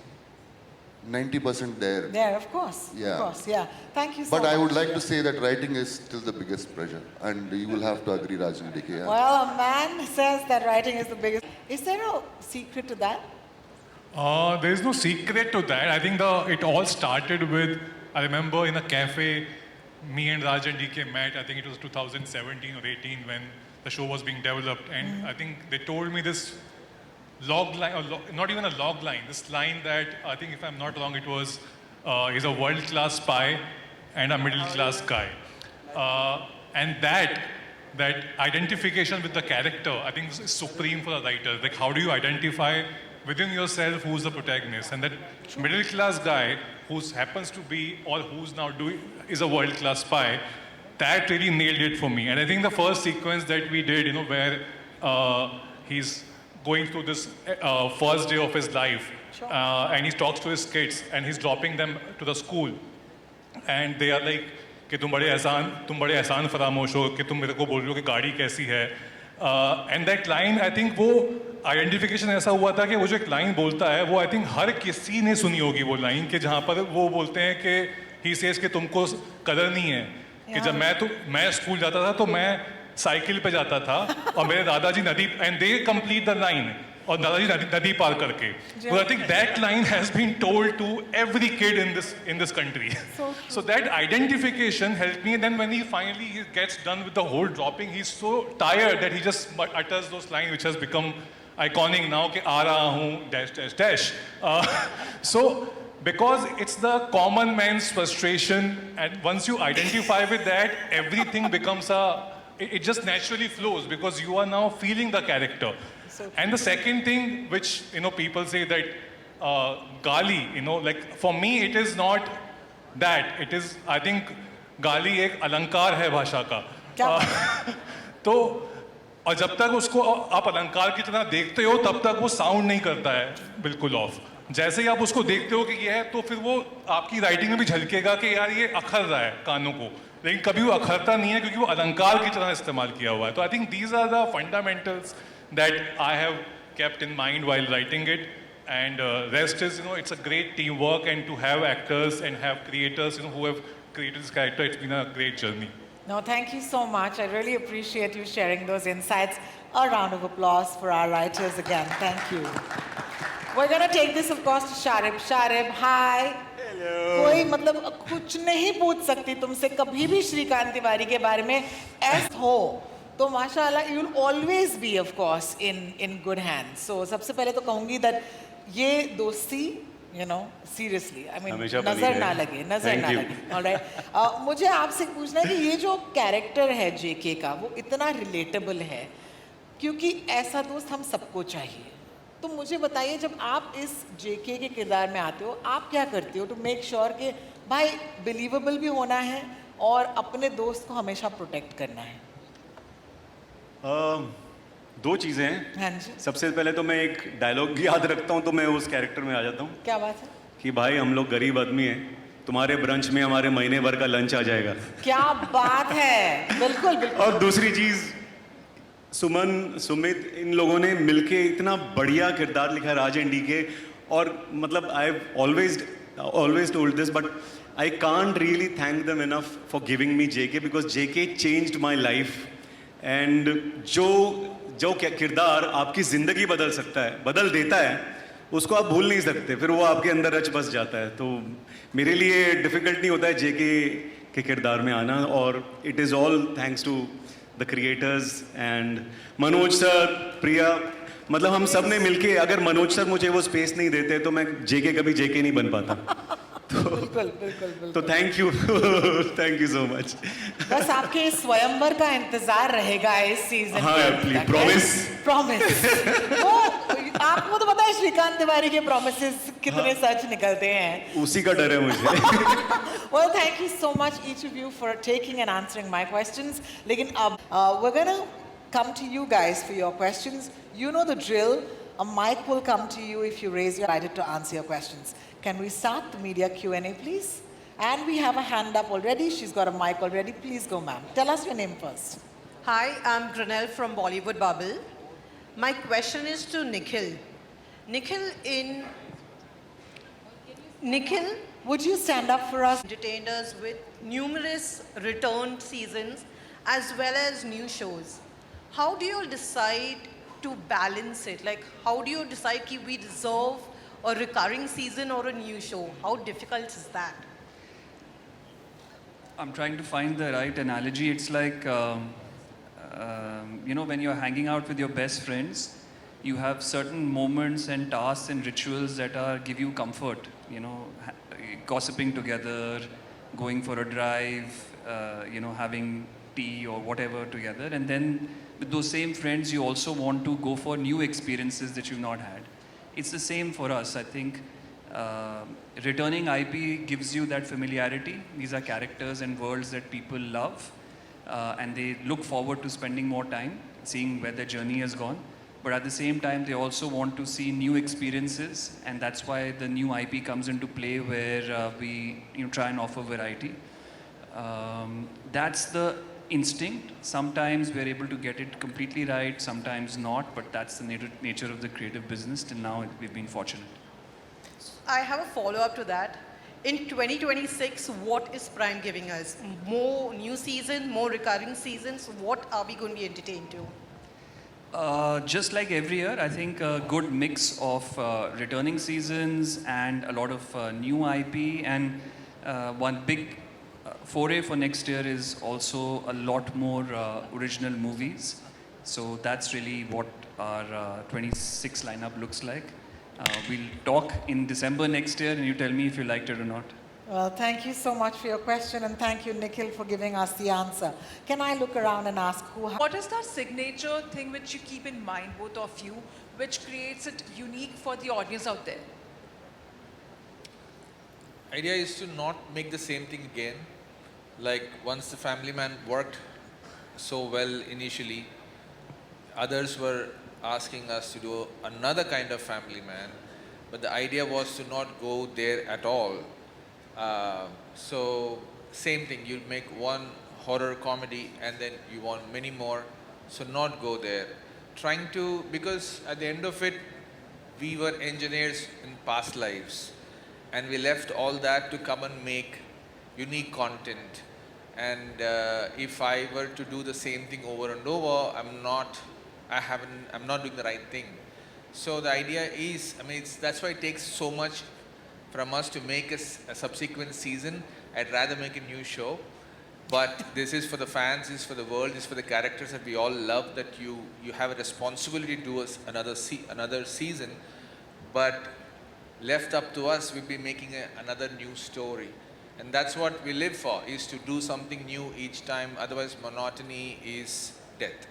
90% there. Yeah, of course. Yeah. Of course, yeah. Thank you so But much. I would like to say that writing is still the biggest pressure, and you will have to agree, Rajan DK. Yeah. Well, a man says that writing is the biggest. Is there a secret to that? There is no secret to that. I think it all started with, I remember in a cafe, me and Rajan DK met. I think it was 2017 or 18 when the show was being developed, and I think they told me this log line, or not even a log line, this line that I think, if I'm not wrong, it was, he's a world-class spy and a middle-class guy. And that identification with the character, I think, is supreme for a writer. Like, how do you identify within yourself who's the protagonist? And that middle-class guy who happens to be, or who's now is a world-class spy, that really nailed it for me. And I think the first sequence that we did, where he's going through this first day of his life, and he talks to his kids, and he's dropping them to the school, and they are like कि तुम बड़े एहसान फरामोश हो कि तुम मेरे को बोल रहे हो कि गाड़ी कैसी है, and that line, I think वो आइडेंटिफिकेशन ऐसा हुआ था कि वो जो एक लाइन बोलता है वो आई थिंक हर किसी ने सुनी होगी वो लाइन, कि जहाँ पर वो बोलते हैं कि ही सेज कि तुमको कदर नहीं है, कि जब मैं स्कूल जाता था तो मैं साइकिल पे जाता था और मेरे दादाजी नदी, and they complete the line, और दादाजी नदी पार करके. So I think that line has been told to every kid in this country. So that identification helped me. And then when he finally gets done with the whole dropping, he's so tired that he just utters those lines which has become iconic now, कि आ रहा हूँ dash dash dash. So because it's the common man's frustration, and once you identify with that, everything becomes it just naturally flows because you are now feeling the character. And the second thing which people say that gali, like for me it is not that. It is, I think gali एक अलंकार है भाषा का. तो और जब तक उसको आप अलंकार की तरह देखते हो तब तक वो साउंड नहीं करता है बिल्कुल ऑफ. जैसे ही आप उसको देखते हो कि ये है, तो फिर वो आपकी राइटिंग में भी झलकेगा कि यार ये अखर रहा है कानों को, लेकिन कभी वो अखरता नहीं है क्योंकि वो अलंकार की तरह इस्तेमाल किया हुआ है. तो I think these are the fundamentals that I have kept in mind while writing it, and rest is, it's a great teamwork, and to have actors and have creators, who have created this character, it's been a great journey. No, thank you so much. I really appreciate you sharing those insights. A round of applause for our writers again. Thank you. We're going to take this, of course, to Sharib. Sharib, hi. Hello. कोई मतलब कुछ नहीं पूछ सकती तुमसे कभी भी श्रीकांत तिवारी के बारे में ऐसा हो तो माशाल्लाह you will always be of course in good hands. So सबसे पहले तो कहूँगी that ये दोस्ती seriously, I mean नजर ना लगे. All right. मुझे आपसे पूछना है कि ये जो कैरेक्टर है JK का वो इतना relatable है क्योंकि ऐसा दोस्त हम सबको चाहिए. तो मुझे बताइए जब आप इस जेके के किरदार में आते हो आप क्या करते हो टू मेक श्योर कि भाई बिलीवेबल भी होना है और अपने दोस्त को हमेशा प्रोटेक्ट करना है? दो चीज़ें हैं। हाँ जी, सबसे पहले तो मैं एक डायलॉग याद रखता हूँ तो मैं उस कैरेक्टर में आ जाता हूँ क्या बात है? कि भाई हम लोग गरीब आदमी हैं, तुम्हारे ब्रंच में हमारे महीने भर का लंच आ जाएगा। क्या बात है, बिल्कुल बिल्कुल। और दूसरी चीज़, सुमन, सुमित, इन लोगों ने मिलके इतना बढ़िया किरदार लिखा है राज एंड डीके। और मतलब I have always told this but I can't really thank them enough for giving me JK because JK changed my life. And जो किरदार आपकी ज़िंदगी बदल सकता है, बदल देता है, उसको आप भूल नहीं सकते, फिर वो आपके अंदर रच बस जाता है। तो मेरे लिए डिफ़िकल्ट नहीं होता है जेके के किरदार में आना, और it is all thanks to the creators and Manoj sir, Priya, मतलब हम सब ने मिलके, अगर मनोज सर मुझे वो स्पेस नहीं देते तो मैं जेके कभी जेके नहीं बन पाता। बिल्कुल बिल्कुल बिल्कुल। तो थैंक यू सो मच। बस आपके इस स्वयंवर का इंतजार रहेगा इस सीजन। हाँ प्लीज, प्रॉमिस। वो आपको तो पता है श्रीकांत तिवारी के प्रॉमिसेस कितने सच निकलते हैं। उसी का डर है मुझे। Well, thank you so much each of you for taking and answering my questions. लेकिन अब we're gonna come to you guys for your questions. You know the drill. A mic will come to you if you raise your hand to answer your questions. Can we start the media Q&A, please? And we have a hand up already. She's got a mic already. Please go, ma'am. Tell us your name first. Hi, I'm Granelle from Bollywood Bubble. My question is to Nikhil. Nikhil, would you stand up for us? Entertained us with numerous returned seasons as well as new shows. How do you decide to balance it? Like, how do you decide that we deserve a recurring season or a new show? How difficult is that? I'm trying to find the right analogy. It's like, when you're hanging out with your best friends, you have certain moments and tasks and rituals that give you comfort. Gossiping together, going for a drive, having tea or whatever together. And then with those same friends, you also want to go for new experiences that you've not had. It's the same for us. I think returning IP gives you that familiarity. These are characters and worlds that people love, and they look forward to spending more time, seeing where their journey has gone. But at the same time, they also want to see new experiences, and that's why the new IP comes into play, where we try and offer variety. That's the instinct. Sometimes we're able to get it completely right, sometimes not, but that's the nature of the creative business. Till now, we've been fortunate. I have a follow-up to that. In 2026, what is Prime giving us? More new season, more recurring seasons? What are we going to be entertained to? Just like every year, I think a good mix of returning seasons and a lot of new IP, and one big foray for next year is also a lot more original movies. So that's really what our 26 lineup looks like. We'll talk in December next year and you tell me if you liked it or not. Well, thank you so much for your question, and thank you, Nikhil, for giving us the answer. Can I look around and ask who... What is that signature thing which you keep in mind, both of you, which creates it unique for the audience out there? Idea is to not make the same thing again. Like once the Family Man worked so well initially, others were asking us to do another kind of Family Man, but the idea was to not go there at all. So same thing, you make one horror comedy and then you want many more, so not go there. Trying to, because at the end of it, we were engineers in past lives and we left all that to come and make unique content. And if I were to do the same thing over and over, I'm not doing the right thing. So the idea is, that's why it takes so much from us to make a subsequent season. I'd rather make a new show. But this is for the fans, this is for the world, this is for the characters that we all love, that you have a responsibility to do another season. But left up to us, we'll be making another new story. And that's what we live for, is to do something new each time. Otherwise, monotony is death.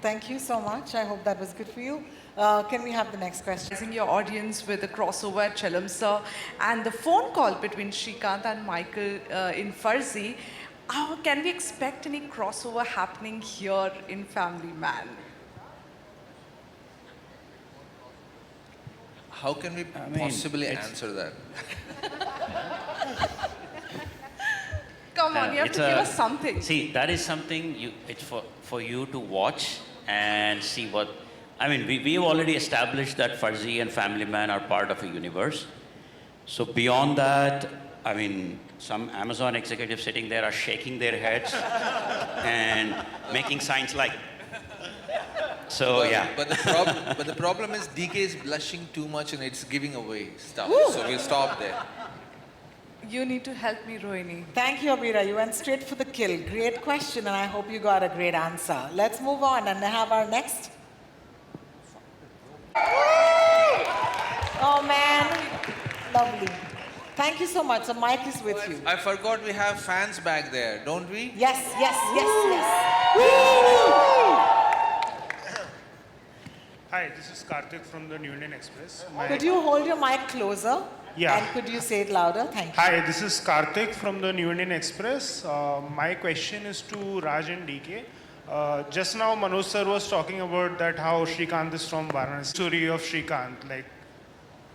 Thank you so much. I hope that was good for you. Can we have the next question? Surprising your audience with a crossover at Chalam Sir and the phone call between Shrikant and Michael in Farzi. Can we expect any crossover happening here in Family Man? How can we possibly answer that? Come on, you have to give us something. See, that is something it's for you to watch and see what. I mean, we've already established that Farzi and Family Man are part of a universe. So beyond that, I mean, some Amazon executives sitting there are shaking their heads and making signs like. So yeah. But the problem is DK is blushing too much and it's giving away stuff. So we'll stop there. You need to help me, Rohini. Thank you, Abira. You went straight for the kill. Great question, and I hope you got a great answer. Let's move on and have our next. Oh man, lovely. Thank you so much. The mic is with you. I forgot we have fans back there, don't we? Yes, yes, yes, yes. Hi, this is Karthik from the New Indian Express. Could you hold your mic closer? Yeah. And could you say it louder? Thank you. Hi, this is Karthik from the New Indian Express. My question is to Raj and DK. Just now Manoj sir was talking about that how Shrikant is from Varanasi. Story of Shrikant, like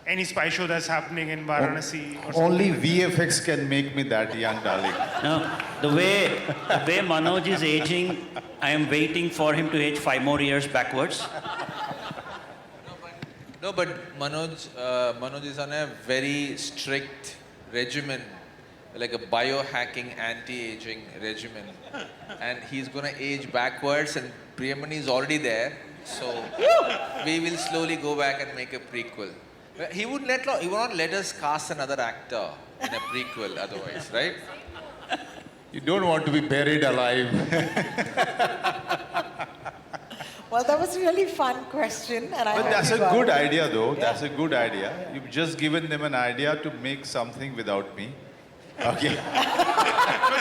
any spy show that's happening in Varanasi. Or Only something VFX can make me that young, darling. No, the way Manoj is aging, I am waiting for him to age 5 more years backwards. No, but Manoj is on a very strict regimen, like a biohacking anti-aging regimen. And he's going to age backwards and Priyamani is already there. So we will slowly go back and make a prequel. He would not let us cast another actor in a prequel otherwise, right? You don't want to be buried alive. Well, that was a really fun question, and I. But hope that's you a got good it. idea, though. Yeah. That's a good idea. You've just given them an idea to make something without me. Okay. No,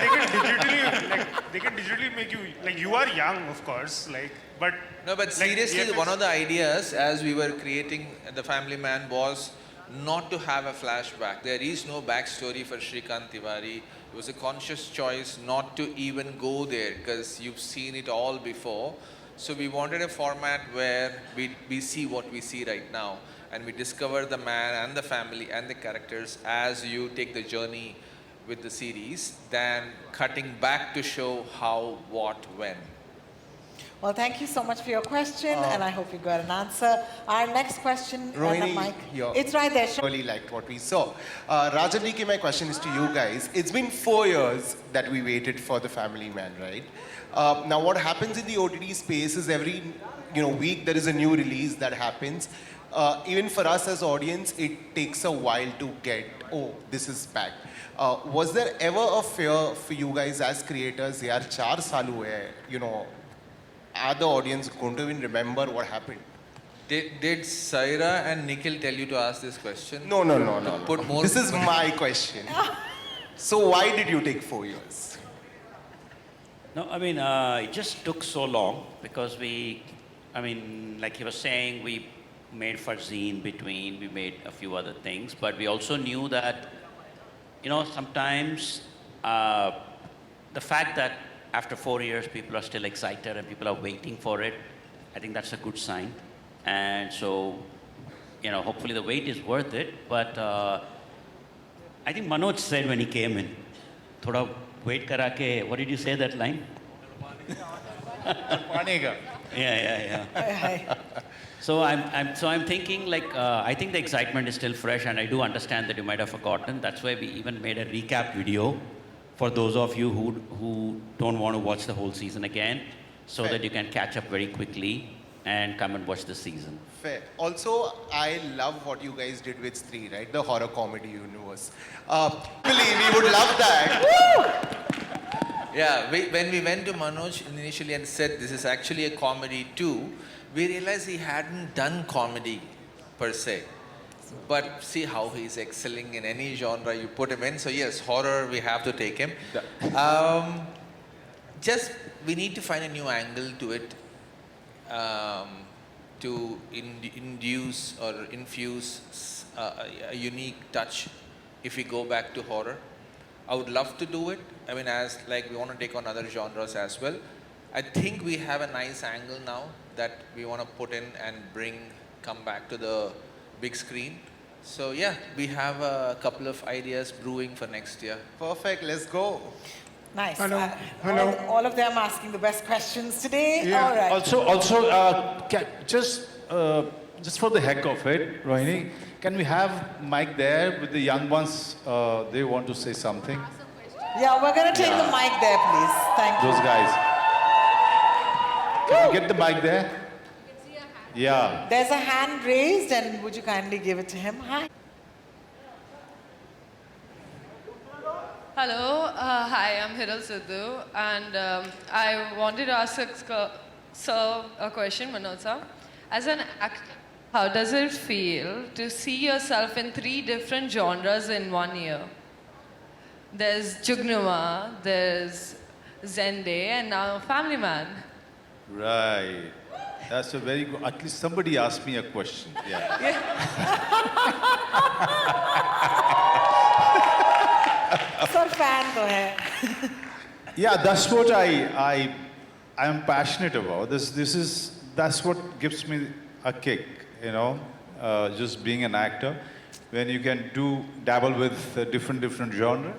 they can digitally make you, like you are young, of course, like, but. No, but seriously, one of the ideas as we were creating The Family Man was not to have a flashback. There is no backstory for Shrikant Tiwari. It was a conscious choice not to even go there because you've seen it all before. So we wanted a format where we see what we see right now and we discover the man and the family and the characters as you take the journey with the series than cutting back to show how, what, when. Well, thank you so much for your question, and I hope you got an answer. Our next question, Rohini, Mike. yeah. It's right there. Really liked what we saw. Raj and DK, my question is to you guys. It's been 4 years that we waited for The Family Man, right? Now, what happens in the OTT space is every week there is a new release that happens. Even for us as audience, it takes a while to get, oh, this is back. Was there ever a fear for you guys as creators, yaar, 4 saal hue, are the audience going to even remember what happened? Did Saira and Nikhil tell you to ask this question? No. Put more. This is my question. So why did you take 4 years? No, I mean, it just took so long because like he was saying, we made Farzi in between, we made a few other things, but we also knew that, sometimes the fact that after 4 years people are still excited and people are waiting for it, I think that's a good sign. And so, hopefully the wait is worth it, but I think Manoj said when he came in, thoda wait kara ke, what did you say that line? Yeah. So I'm thinking like, I think the excitement is still fresh and I do understand that you might have forgotten. That's why we even made a recap video for those of you who don't want to watch the whole season again, so that you can catch up very quickly and come and watch the season. Fair. Also, I love what you guys did with Stree, right? The horror comedy universe. Really, we would love that. Yeah, when we went to Manoj initially and said this is actually a comedy too, we realized he hadn't done comedy per se. But see how he's excelling in any genre you put him in. So yes, horror, we have to take him. We need to find a new angle to it. to induce or infuse a unique touch if we go back to horror. I would love to do it. I mean, as like we want to take on other genres as well. I think we have a nice angle now that we want to put in and come back to the big screen. So yeah, we have a couple of ideas brewing for next year. Perfect, let's go. Nice. Hello. Hello. All of them asking the best questions today. Yeah. All right. Also, just for the heck of it, Rohini, can we have Mike there with the young ones? They want to say something. Yeah, we're going to take the mic there, please. Thank you. Those guys. Can we get the mic there? Yeah. There's a hand raised, and would you kindly give it to him? Hi. Hello, hi, I'm Hiral Sidhu, and I wanted to ask sir a question, Manoj sir. As an actor, how does it feel to see yourself in 3 different genres in 1 year? There's Jugnuma, there's Zende, and now Family Man. Right. That's a very good. At least somebody asked me a question. Yeah. Sir, fan to hai. Yeah, that's what I am passionate about. That's what gives me a kick, you know, just being an actor. When you can dabble with different genre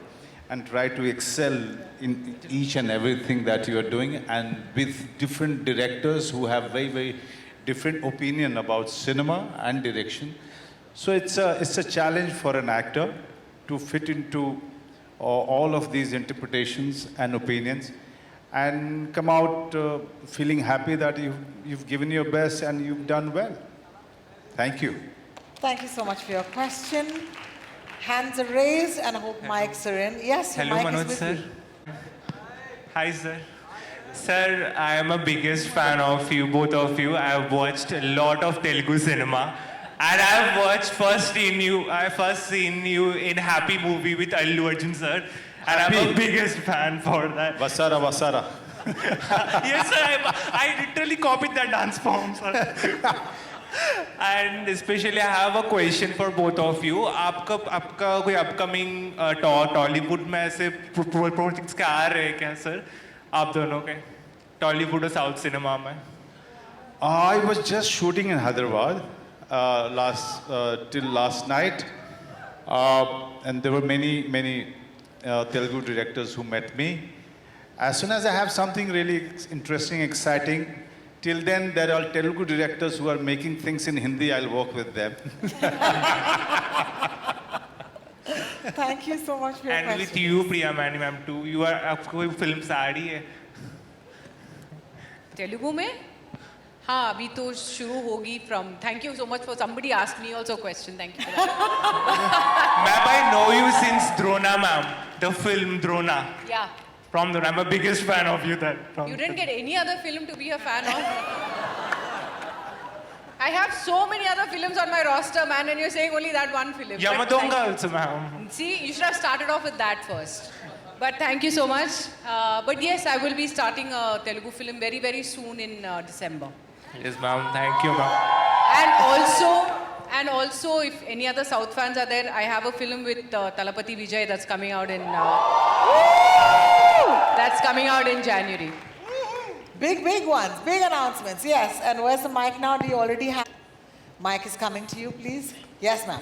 and try to excel in each and everything that you are doing, and with different directors who have very, very different opinion about cinema and direction. So it's a challenge for an actor to fit into all of these interpretations and opinions and come out feeling happy that you've given your best and you've done well. Thank you. Thank you so much for your question. Hands are raised, and I hope mics are in. Yes, your Hello, mic Manoj is with sir. you. Hi, sir. Sir, I am a biggest fan of you, both of you. I have watched a lot of Telugu cinema. And I have first seen you in Happy movie with Allu Arjun, sir. And I'm a biggest fan for that. Vasara, Vasara. Yes, sir. I literally copied that dance form, sir. And especially I have a question for both of you. आपका कोई upcoming Tollywood में ऐसे projects क्या आ रहे हैं क्या sir? आप दोनों के Tollywood और South cinema में? I was just shooting in Hyderabad till last night, and there were many Telugu directors who met me. As soon as I have something really interesting, exciting, till then there are Telugu directors who are making things in Hindi. I'll work with them. Thank you so much for your And question. with you, Priya ma'am too. You are आपको कोई film आ रही है? तेलुगु में हाँ अभी तो शुरू होगी from thank you so much for somebody asked me also a question thank you for that. Ma'am, I know you since Drona ma'am, the film Drona. Yeah. From Drona, I'm a biggest fan of you there. You didn't get any other film to be a fan of? I have so many other films on my roster, man, and you're saying only that one film. Yamadonga also, ma'am. See, you should have started off with that first. But thank you so much. But yes, I will be starting a Telugu film very, very soon in December. Yes, ma'am. Thank you, ma'am. And also, if any other South fans are there, I have a film with Talapati Vijay that's coming out in January. Big ones, big announcements, yes. And where's the mic now? Do you already have? Mic is coming to you, please. Yes, ma'am.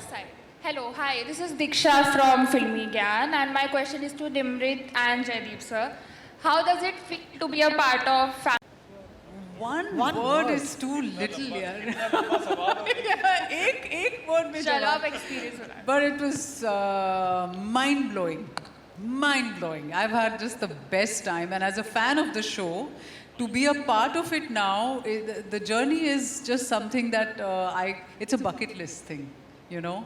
Hello, hi. This is Diksha from Filmy Gyan, and my question is to Nimrit and Jaideep sir. How does it feel to be a part of family? One word is too little, yaar. एक word में चलो जवाब. आप experience हो रहा है. But it was mind-blowing. Mind-blowing. I've had just the best time. And as a fan of the show, to be a part of it now, the journey is just something that it's a bucket list thing, you know?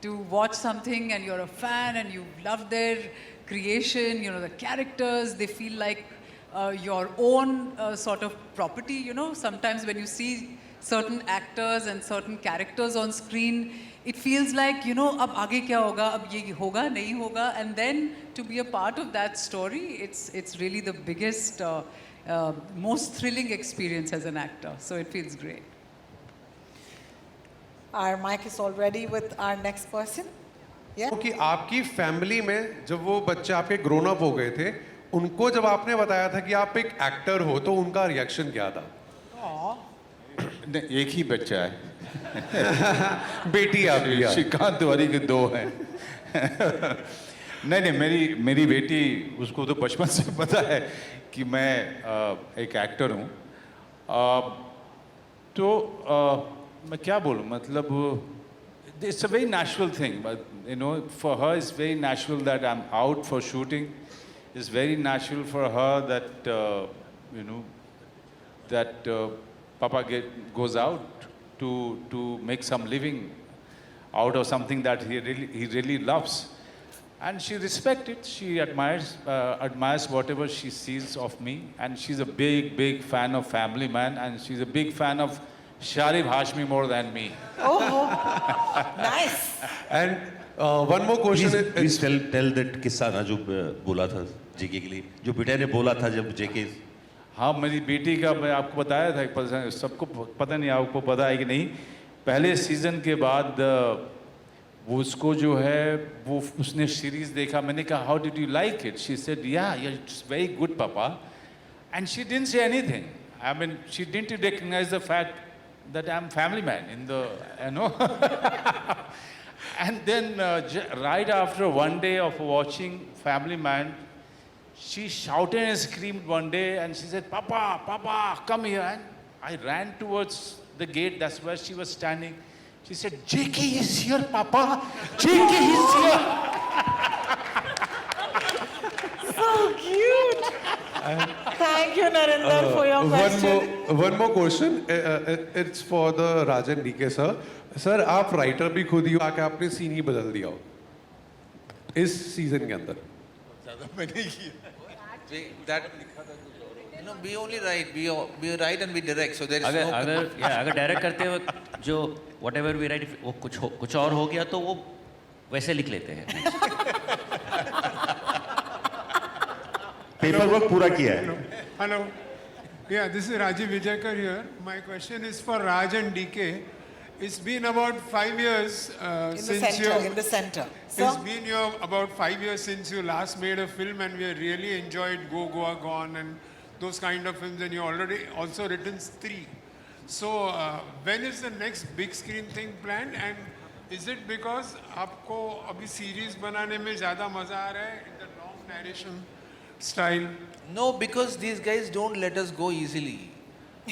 To watch something and you're a fan and you love their creation, you know, the characters, they feel like your own sort of property, you know? Sometimes when you see certain actors and certain characters on screen, it feels like, you know, ab aage kya hoga, ab ye hoga, nahi hoga, and then to be a part of that story, it's really the biggest most thrilling experience as an actor. So it feels great. Our mic is all ready with our next person. Yeah. कि आपकी family में जब वो बच्चे आपके grown up हो गए थे, उनको जब आपने बताया था कि आप एक एक्टर हो, तो उनका रिएक्शन क्या था? एक ही बच्चा है। बेटी आपकी है। श्रीकांत तिवारी के 2 हैं। नहीं, मेरी बेटी, उसको तो बचपन से पता है कि मैं एक एक्टर हूँ। तो मैं क्या बोलूँ, मतलब it's a very natural thing, but you know, for her it's very natural that I'm out for shooting. It's very natural for her that you know, that Papa goes out to make some living out of something that he really loves, and she respects it. She admires whatever she sees of me, and she's a big fan of Family Man, and she's a big fan of Sharif Hashmi more than me. Oh, nice. And one more question. Please tell that किस्सा ना जो बोला था जेके के लिए, जो बेटा ने बोला था जब जेके। हाँ, मेरी बेटी का मैं आपको बताया था, सबको पता नहीं, आपको पता है कि नहीं, पहले सीजन के बाद वो उसको जो है वो उसने सीरीज देखा, मैंने कहा how did you like it? She said या इट्स वेरी गुड पापा, and she didn't say anything. I mean, she didn't recognize the fact that I'm Family Man in the, you know. And then right after one day of watching Family Man, she shouted and screamed one day, and she said, Papa, Papa, come here. And I ran towards the gate, that's where she was standing. She said, JK is here, Papa. JK is here. So cute. Thank you, Narinder, for your question. One more question. It's for the Rajan DK sir. Sir, आप writer भी खुद ही हो, आके आपने scene ही बदल दिया हो इस सीजन के अंदर. No, we only write. We write and we direct. So there is no. अगर डायरेक्ट करते हो जो whatever we write, वो कुछ और हो गया तो वो वैसे लिख लेते हैं. पेपर वर्क पूरा किया है. Hello. Yeah, this is Rajiv Vijayakar here. My question is for Raj and DK. It's been about 5 years since you. In the center. It's been about 5 years since you last made a film, and we really enjoyed Go Goa Gone and those kind of films. And you already also written 3. So when is the next big screen thing planned? And is it because आपको अभी series बनाने में ज़्यादा मजा आ रहा है in the long narration style? No, because these guys don't let us go easily.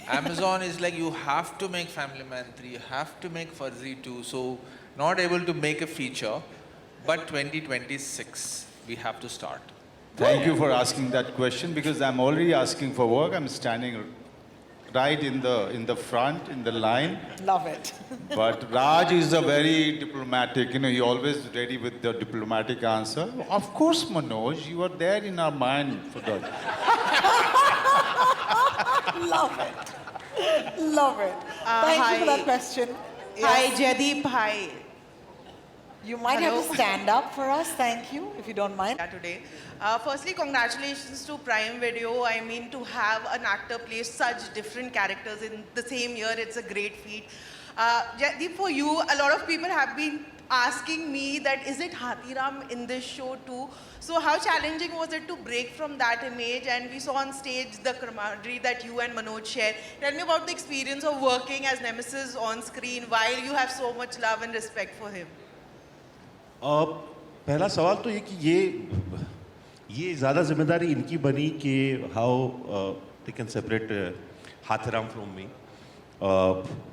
Amazon is like, you have to make Family Man 3, you have to make Fuzzy 2, so not able to make a feature, but 2026 we have to start. Thank you for asking that question, because I'm already asking for work. I'm standing right in the front, in the line. Love it. But Raj is a very diplomatic, you know, he always ready with the diplomatic answer. Of course, Manoj, you are there in our mind for that. Love it. Love it. Thank you for that question. Hi, Yes. Jaideep. Hi. You might have to stand up for us. Thank you, if you don't mind. Today. Firstly, congratulations to Prime Video. I mean, to have an actor play such different characters in the same year, it's a great feat. Jaideep, for you, a lot of people have been asking me that is it Hathiram in this show too? So how challenging was it to break from that image? And we saw on stage the camaraderie that you and Manoj share. Tell me about the experience of working as Nemesis on screen while you have so much love and respect for him. पहला सवाल तो ये कि ये ज़्यादा जिम्मेदारी इनकी बनी कि how they can separate Hathiram from me.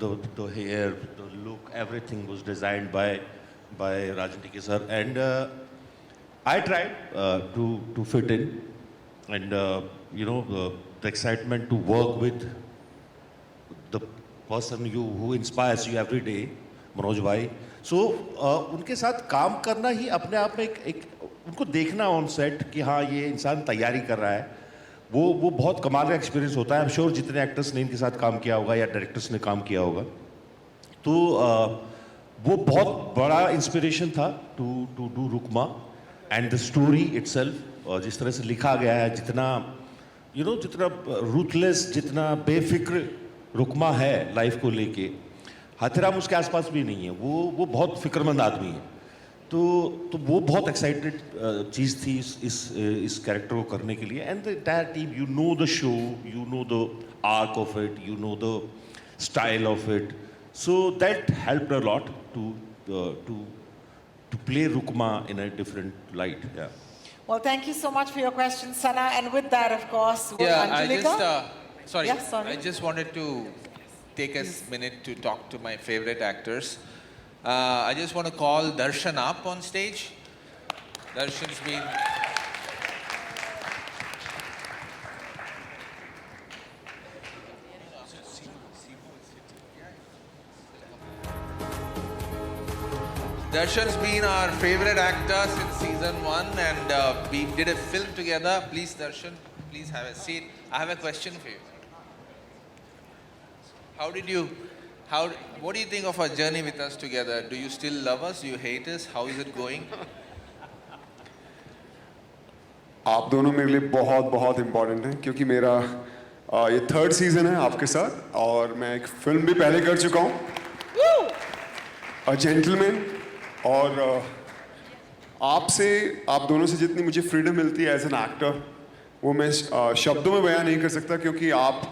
The hair, the look, everything was designed by Rajan DK sir, and I tried to fit in, and you know, the excitement to work with the person who inspires you every day, Manoj bhai. So उनके साथ काम करना ही अपने आप में एक उनको देखना ऑन सेट कि हाँ ये इंसान तैयारी कर रहा है, वो बहुत कमाल का एक्सपीरियंस होता है. आई एम श्योर जितने एक्टर्स ने इनके साथ काम किया होगा या डायरेक्टर्स ने काम किया होगा, तो वो बहुत बड़ा इंस्पिरेशन था to do Rukma. And the story itself, जिस तरह से लिखा गया है, जितना जितना रूथलेस, जितना बेफिक्र रुकमा है लाइफ को लेके, हाथीराम उसके आसपास भी नहीं है। वो बहुत फिक्रमंद आदमी है। तो वो बहुत एक्साइटेड चीज़ थी इस कैरेक्टर को करने के लिए। And the entire team, you know the show, you know the arc of it, you know the style of it, so that helped a lot to play Rukma in a different light. Yeah. Well, thank you so much for your question, Sana. And with that, of course, Angelika. Sorry, Yeah, sorry. I just wanted to take a minute to talk to my favorite actors. I just want to call Darshan up on stage. Darshan's been... Darshan's been our favorite actor since season 1 and we did a film together. Please, Darshan, please have a seat. I have a question for you. What do you think of our journey with us together? Do you still love us? Do you hate us? How is it going? आप दोनों मेरे लिए बहुत बहुत important हैं क्योंकि मेरा ये 3rd सीज़न है आपके साथ और मैं एक फिल्म भी पहले कर चुका हूँ, अ जेंटलमैन। और आप दोनों से जितनी मुझे फ्रीडम मिलती है एज एन एक्टर, वो मैं शब्दों में बयान नहीं कर सकता क्योंकि आप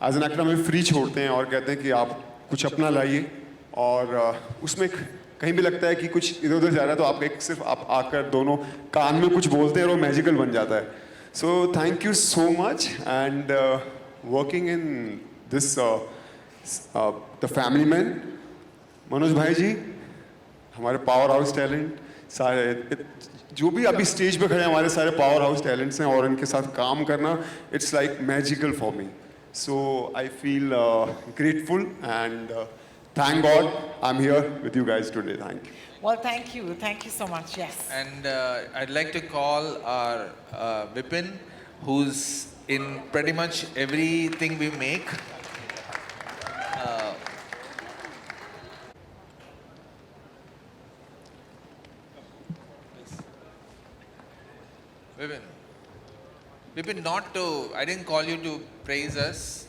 एज एन एक्टर हमें फ्री छोड़ते हैं और कहते हैं कि आप कुछ अपना लाइए। और उसमें कहीं भी लगता है कि कुछ इधर उधर जा रहा है तो आप सिर्फ आप आकर दोनों कान में कुछ बोलते हैं और वो मैजिकल बन जाता है। So thank you so much and working in this the family man, Manoj भाई जी, हमारे पावर हाउस टैलेंट सारे जो भी अभी स्टेज पे खड़े हैं, हमारे सारे पावर हाउस टैलेंट्स हैं और इनके साथ काम करना it's like magical for me. So I feel grateful and thank God I'm here with you guys today. Thank you. Well, thank you so much. Yes. And I'd like to call our Vipin, who's in pretty much everything we make. Vipin, I didn't call you to praise us.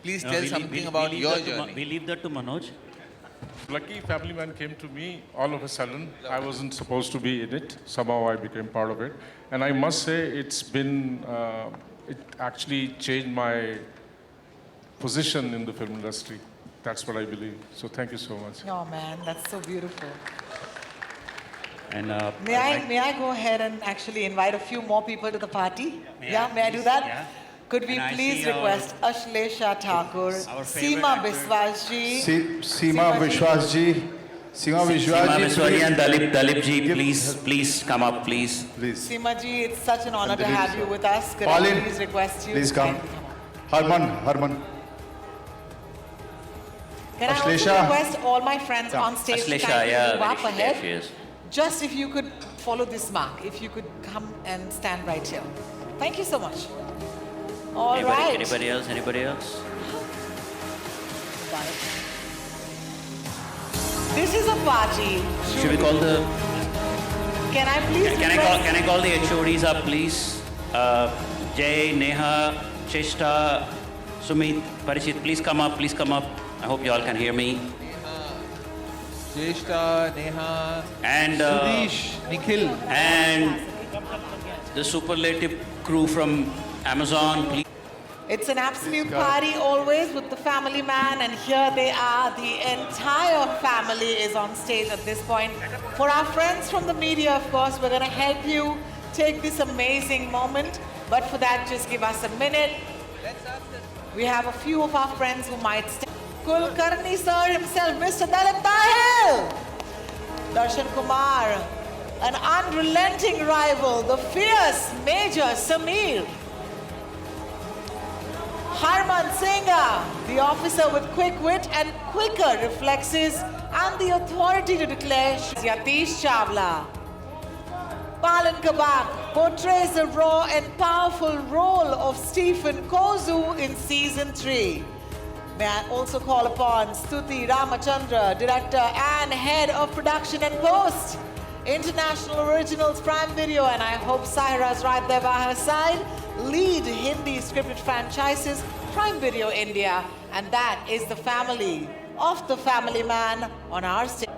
Please tell something about your journey. We leave that to Manoj. Lucky Family Man came to me all of a sudden. I wasn't supposed to be in it. Somehow I became part of it. And I must say it actually changed my position in the film industry. That's what I believe. So thank you so much. Oh man, that's so beautiful. And may I go ahead and actually invite a few more people to the party? May I do that? Yeah. Could we please request Ashlesha Thakur, Seema Biswas ji, Seema Biswas ji, and Dalip ji, please come up, please. Seema ji, it's such an honor to have you with us. Could I please request you? Please come. Harman. Can I also request all my friends on stage to kindly move up ahead? Just if you could follow this mark, if you could come and stand right here. Thank you so much. All right. Anybody else? This is a party. Should we call the... Can I please Can I call the HODs up, please? Jay, Neha, Cheshta, Sumit, Parishit, please come up. I hope you all can hear me. Cheshta, Neha, and Sudesh, Nikhil, and the superlative crew from Amazon, please. It's an absolute party always with the family man, and here they are. The entire family is on stage at this point. For our friends from the media, of course, we're going to help you take this amazing moment. But for that, just give us a minute. We have a few of our friends who might stay. Kulkarni sir himself, Mr. Dalip Tahil, Darshan Kumar, an unrelenting rival, the fierce Major Sameer, Harman Singha, the officer with quick wit and quicker reflexes and the authority to declare Yatish Chawla. Palan Kabak portrays the raw and powerful role of Stephen Kozu in season 3. May I also call upon Stuti Ramachandra, director and head of production and post, International Originals Prime Video, and I hope Sahira's right there by her side. Lead Hindi scripted franchises, Prime Video India, and that is the family of the family man on our stage.